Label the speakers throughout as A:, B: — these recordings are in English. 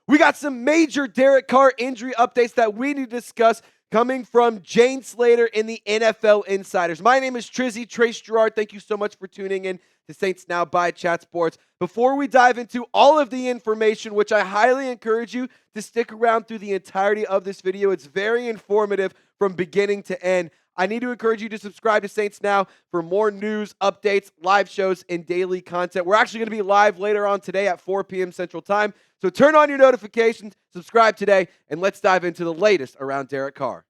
A: We got some major Derek Carr injury updates that we need to discuss coming from Jane Slater in the NFL Insiders. My name is Trizzy Trace. Thank you so much for tuning in to Saints Now by Chat Sports. Before we dive into all of the information, which I highly encourage you to stick around through the entirety of this video, it's very informative from beginning to end. I need to encourage you to subscribe to Saints Now for more news, updates, live shows, and daily content. We're actually going to be live later on today at 4 p.m. Central Time. So turn on your notifications, subscribe today, and let's dive into the latest around Derek Carr.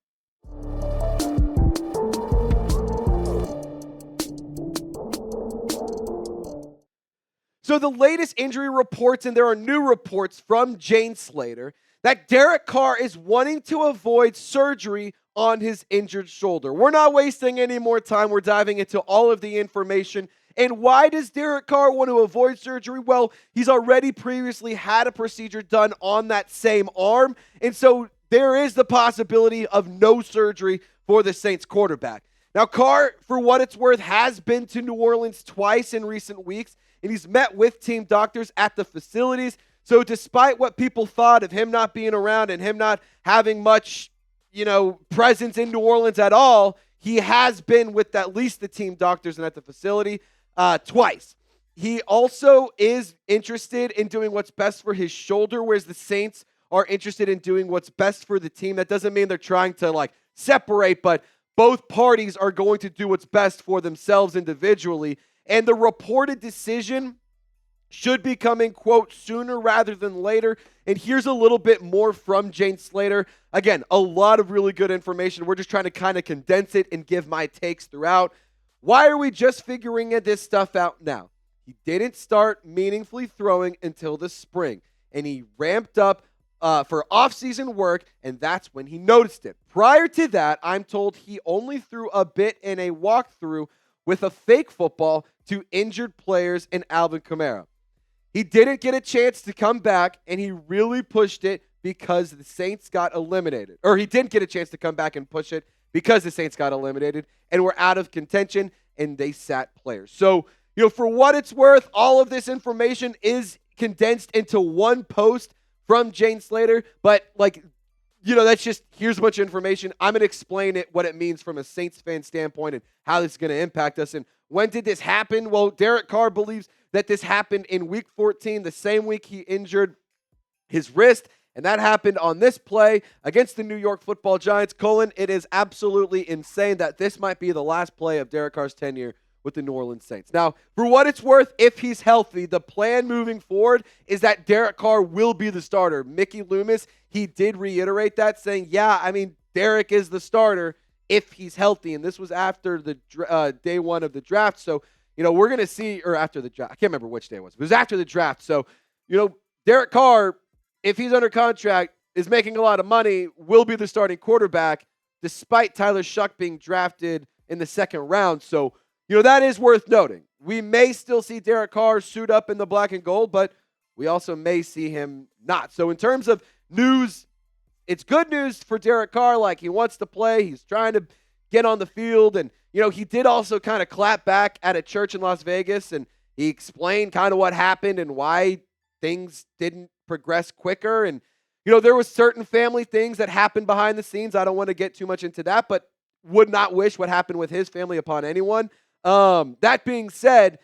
A: So the latest injury reports, and there are new reports from Jane Slater, that Derek Carr is wanting to avoid surgery on his injured shoulder. We're not wasting any more time. We're diving into all of the information. And why does Derek Carr want to avoid surgery? Well, he's already previously had a procedure done on that same arm. And so there is the possibility of no surgery for the Saints quarterback. Now, Carr, for what it's worth, has been to New Orleans twice in recent weeks, and he's met with team doctors at the facilities. So despite what people thought of him not being around and him not having much, presence in New Orleans at all, he has been with at least the team doctors and at the facility twice. He also is interested in doing what's best for his shoulder, whereas the Saints are interested in doing what's best for the team. That doesn't mean they're trying to separate, but both parties are going to do what's best for themselves individually. And the reported decision should be coming, quote, sooner rather than later. And here's a little bit more from Jane Slater. Again, a lot of really good information. We're just trying to kind of condense it and give my takes throughout. Why are we just figuring this stuff out now? He didn't start meaningfully throwing until the spring, and he ramped up for off-season work, and that's when he noticed it. Prior to that, I'm told he only threw a bit in a walkthrough with a fake football to injured players and Alvin Kamara. He didn't get a chance to come back, and he really pushed it because the Saints got eliminated. Or he didn't get a chance to come back and push it because the Saints got eliminated and were out of contention, and they sat players. So, for what it's worth, all of this information is condensed into one post from Jane Slater. But, that's just, here's a bunch of information. I'm going to explain what it means from a Saints fan standpoint and how this is going to impact us. And when did this happen? Well, Derek Carr believes that this happened in week 14, the same week he injured his wrist. And that happened on this play against the New York Football Giants. It is absolutely insane that this might be the last play of Derek Carr's tenure with the New Orleans Saints. Now, for what it's worth, if he's healthy, the plan moving forward is that Derek Carr will be the starter. Mickey Loomis, he did reiterate that, saying, Derek is the starter if he's healthy. And this was after the day one of the draft. So, we're going to see, or after the draft. I can't remember which day it was. It was after the draft. So, Derek Carr, if he's under contract, is making a lot of money, will be the starting quarterback, despite Tyler Shuck being drafted in the second round. So, that is worth noting. We may still see Derek Carr suit up in the black and gold, but we also may see him not. So in terms of news, it's good news for Derek Carr. He wants to play. He's trying to get on the field. And, he did also kind of clap back at a church in Las Vegas, and he explained kind of what happened and why things didn't progress quicker. And, there was certain family things that happened behind the scenes. I don't want to get too much into that, but would not wish what happened with his family upon anyone. That being said,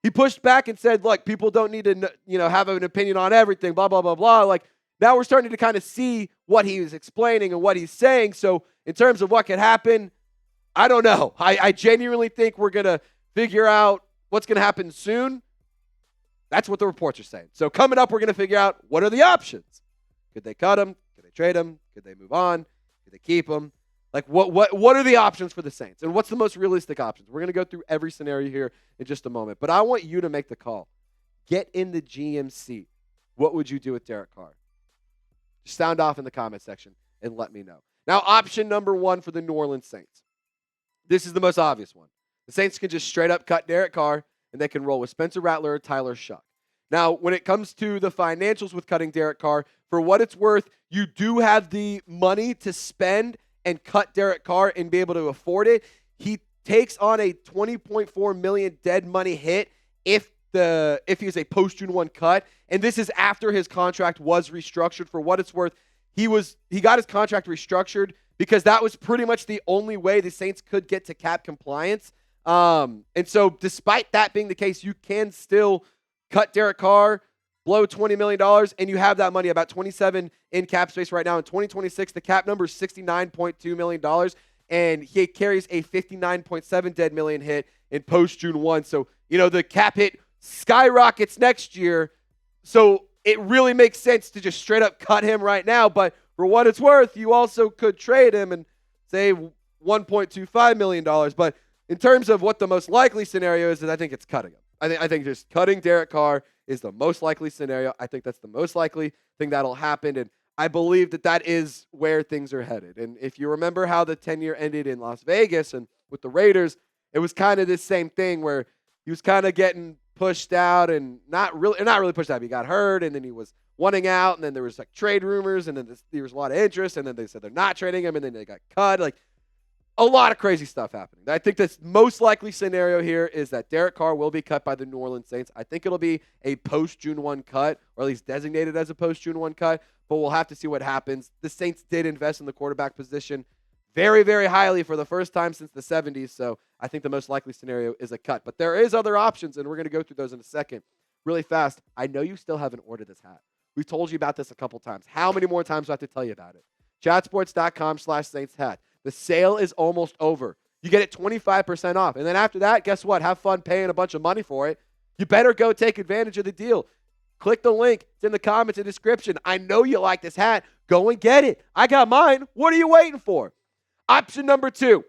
A: he pushed back and said, look, people don't need to, have an opinion on everything, blah, blah, blah, blah. Now we're starting to kind of see what he was explaining and what he's saying. So in terms of what could happen, I don't know. I genuinely think we're going to figure out what's going to happen soon. That's what the reports are saying. So coming up, we're going to figure out what are the options. Could they cut him? Could they trade him? Could they move on? Could they keep him? What are the options for the Saints? And what's the most realistic options? We're going to go through every scenario here in just a moment. But I want you to make the call. Get in the GMC. What would you do with Derek Carr? Just sound off in the comment section and let me know. Now, option number one for the New Orleans Saints. This is the most obvious one. The Saints can just straight up cut Derek Carr, and they can roll with Spencer Rattler or Tyler Shuck. Now, when it comes to the financials with cutting Derek Carr, for what it's worth, you do have the money to spend and cut Derek Carr and be able to afford it. He takes on a $20.4 million dead money hit if if he is a post June 1 cut, and this is after his contract was restructured. For what it's worth, he got his contract restructured because that was pretty much the only way the Saints could get to cap compliance. And so despite that being the case, you can still cut Derek Carr, blow $20 million, and you have that money, about $27 in cap space right now. In 2026, the cap number is $69.2 million, and he carries a $59.7 dead million hit in post June 1. So, the cap hit skyrockets next year. So it really makes sense to just straight up cut him right now. But for what it's worth, you also could trade him and save $1.25 million. But in terms of what the most likely scenario is I think it's cutting him. I think just cutting Derek Carr is the most likely scenario. I think that's the most likely thing that'll happen. And I believe that is where things are headed. And if you remember how the 10-year ended in Las Vegas and with the Raiders, it was kind of this same thing where he was kind of getting pushed out and not really pushed out. He got hurt, and then he was wanting out, and then there was like trade rumors, and then there was a lot of interest, and then they said they're not trading him, and then they got cut. Like, a lot of crazy stuff happening. I think the most likely scenario here is that Derek Carr will be cut by the New Orleans Saints. I think it'll be a post-June 1 cut, or at least designated as a post-June 1 cut, but we'll have to see what happens. The Saints did invest in the quarterback position very, very highly for the first time since the 70s, so I think the most likely scenario is a cut. But there is other options, and we're going to go through those in a second. Really fast, I know you still haven't ordered this hat. We've told you about this a couple times. How many more times do I have to tell you about it? Chatsports.com/Saints hat. The sale is almost over. You get it 25% off. And then after that, guess what? Have fun paying a bunch of money for it. You better go take advantage of the deal. Click the link. It's in the comments and description. I know you like this hat. Go and get it. I got mine. What are you waiting for? Option number 2.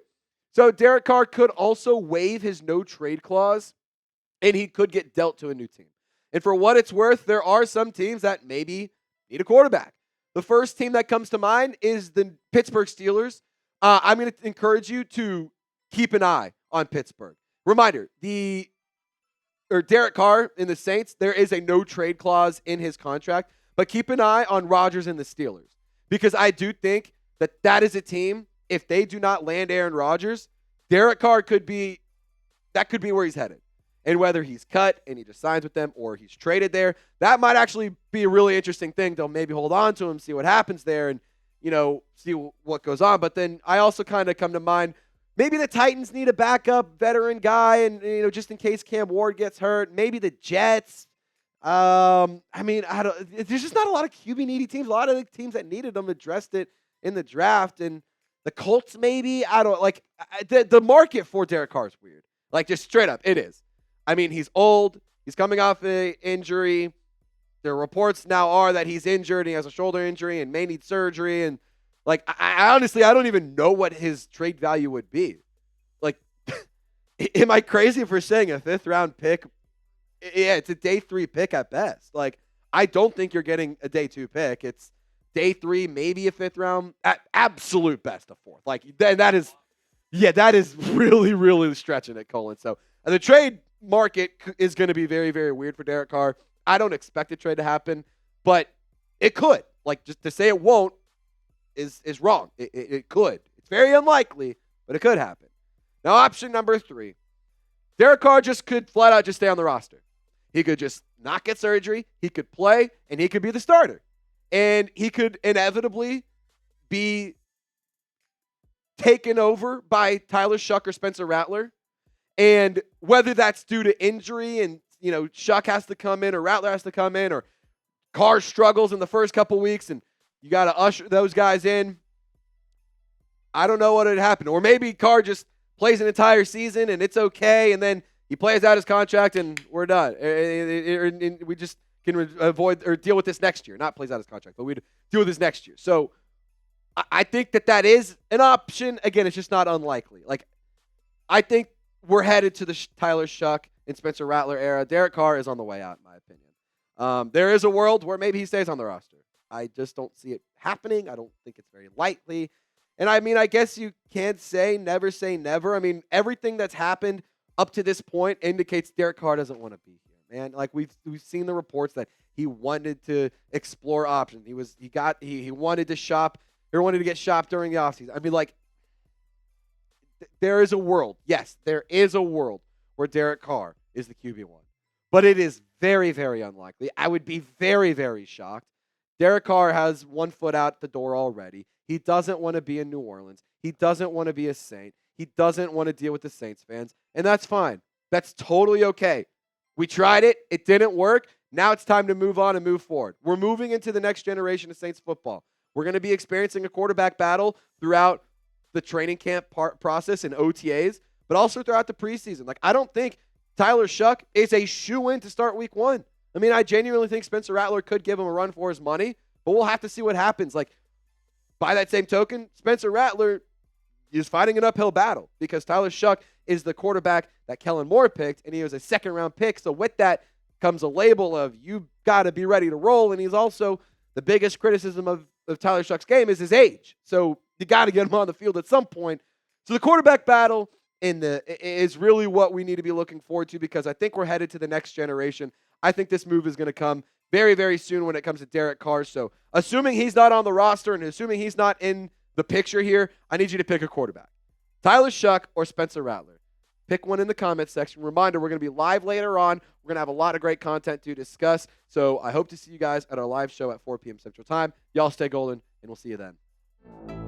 A: So Derek Carr could also waive his no-trade clause, and he could get dealt to a new team. And for what it's worth, there are some teams that maybe need a quarterback. The first team that comes to mind is the Pittsburgh Steelers. I'm going to encourage you to keep an eye on Pittsburgh. Reminder, Derek Carr in the Saints, there is a no-trade clause in his contract, but keep an eye on Rodgers and the Steelers, because I do think that is a team, if they do not land Aaron Rodgers, Derek Carr could be where he's headed. And whether he's cut and he just signs with them or he's traded there, that might actually be a really interesting thing. They'll maybe hold on to him, see what happens there, and see what goes on. But then I also kind of come to mind, maybe the Titans need a backup veteran guy, and just in case Cam Ward gets hurt. Maybe the Jets. There's just not a lot of QB needy teams. A lot of the teams that needed them addressed it in the draft, and the Colts maybe. I don't like the market for Derek Carr is weird. Like, just straight up, it is. I mean, he's old. He's coming off an injury. The reports now are that he's injured. He has a shoulder injury and may need surgery. And, like, I honestly, I don't even know what his trade value would be. Like, am I crazy for saying a 5th-round pick? Yeah, it's a day 3 pick at best. Like, I don't think you're getting a day 2 pick. It's day 3, maybe a 5th round, at absolute best a 4th. Like, that is really, really stretching it, Colin. So, the trade market is going to be very, very weird for Derek Carr. I don't expect a trade to happen, but it could. Like, just to say it won't is wrong. It could. It's very unlikely, but it could happen. Now, option number 3. Derek Carr could flat out just stay on the roster. He could just not get surgery. He could play, and he could be the starter. And he could inevitably be taken over by Tyler Shuck or Spencer Rattler. And whether that's due to injury and, Shuck has to come in or Rattler has to come in, or Carr struggles in the first couple weeks and you got to usher those guys in, I don't know what would happen. Or maybe Carr just plays an entire season and it's okay, and then he plays out his contract and we're done. We just can avoid or deal with this next year. Not plays out his contract, but we'd deal with this next year. So I think that is an option. Again, it's just not unlikely. Like, I think we're headed to the Tyler Shuck and Spencer Rattler era. Derek Carr is on the way out, in my opinion. There is a world where maybe he stays on the roster. I just don't see it happening. I don't think it's very likely. And I guess you can't say never. I mean, everything that's happened up to this point indicates Derek Carr doesn't want to be here, man. Like, we've seen the reports that he wanted to explore options. He wanted to shop. He wanted to get shopped during the offseason. I mean, like, there is a world. Yes, there is a world where Derek Carr is the QB1. but it is very, very unlikely. I would be very, very shocked. Derek Carr has one foot out the door already. He doesn't want to be in New Orleans. He doesn't want to be a Saint. He doesn't want to deal with the Saints fans, and that's fine. That's totally okay. We tried it. It didn't work. Now it's time to move on and move forward. We're moving into the next generation of Saints football. We're going to be experiencing a quarterback battle throughout the training camp process and OTAs, but also throughout the preseason. Like, I don't think Tyler Shough is a shoo-in to start week one. I mean, I genuinely think Spencer Rattler could give him a run for his money, but we'll have to see what happens. Like, by that same token, Spencer Rattler is fighting an uphill battle because Tyler Shough is the quarterback that Kellen Moore picked, and he was a second-round pick. So with that comes a label of you got to be ready to roll, and he's also the biggest criticism of Tyler Shough's game is his age. So you got to get him on the field at some point. So the quarterback battle is really what we need to be looking forward to because I think we're headed to the next generation. I think this move is going to come very, very soon when it comes to Derek Carr. So assuming he's not on the roster and assuming he's not in the picture here, I need you to pick a quarterback. Tyler Shough or Spencer Rattler. Pick one in the comments section. Reminder, we're going to be live later on. We're going to have a lot of great content to discuss. So I hope to see you guys at our live show at 4 p.m. Central Time. Y'all stay golden, and we'll see you then.